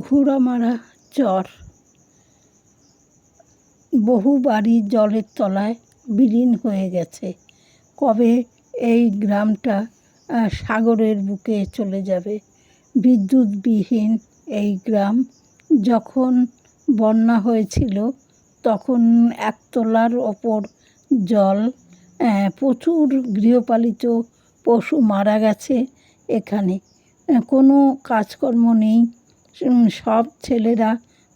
ঘোড়ামারা চর। বহু বাড়ি জলের তলায় বিলীন হয়ে গেছে। কবে এই গ্রামটা সাগরের বুকে চলে যাবে? বিদ্যুৎবিহীন এই গ্রাম। যখন বন্যা হয়েছিল তখন একতলার ওপর জল। প্রচুর গৃহপালিত পশু মারা গেছে এখানে। কোনো কাজকর্ম নেই, সব ছেলেরা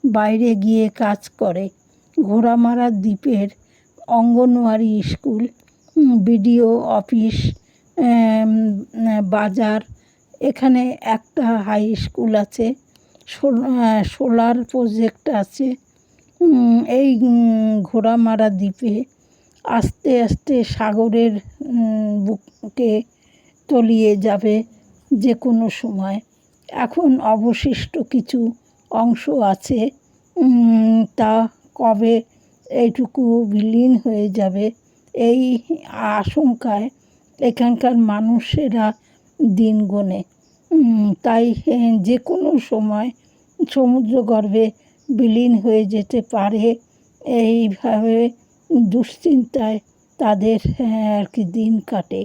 বাইরে গিয়ে কাজ করে। ঘোড়ামারা দ্বীপের অঙ্গনওয়াড়ি স্কুল, বিডিও অফিস, বাজার, এখানে একটা হাই স্কুল আছে, সোলার প্রজেক্ট আছে। এই ঘোড়ামারা দ্বীপে আস্তে আস্তে সাগরের বুকে তলিয়ে যাবে যে কোনো সময়। এখন অবশিষ্ট কিছু অংশ আছে, তা কবে এইটুকু বিলীন হয়ে যাবে এই আশঙ্কায় এখানকার মানুষেরা দিন গোনে। তাই যে কোনো সময় সমুদ্রগর্ভে বিলীন হয়ে যেতে পারে, এইভাবে দুশ্চিন্তায় তাদের আর কি দিন কাটে।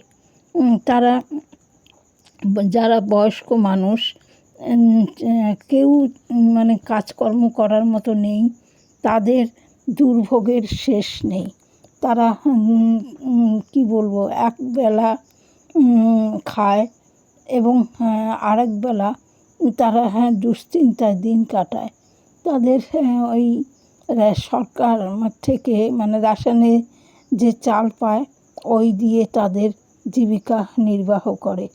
তারা যারা বয়স্ক মানুষ, কেউ মানে কাজকর্ম করার মতো নেই, তাদের দুর্ভোগের শেষ নেই। তারা কি বলবো, একবেলা খায় এবং আরেক বেলা তারা দুশ্চিন্তায় দিন কাটায়। তাদের ওই সরকার থেকে মানে রেশনে যে চাল পায় ওই দিয়ে তাদের জীবিকা নির্বাহ করে।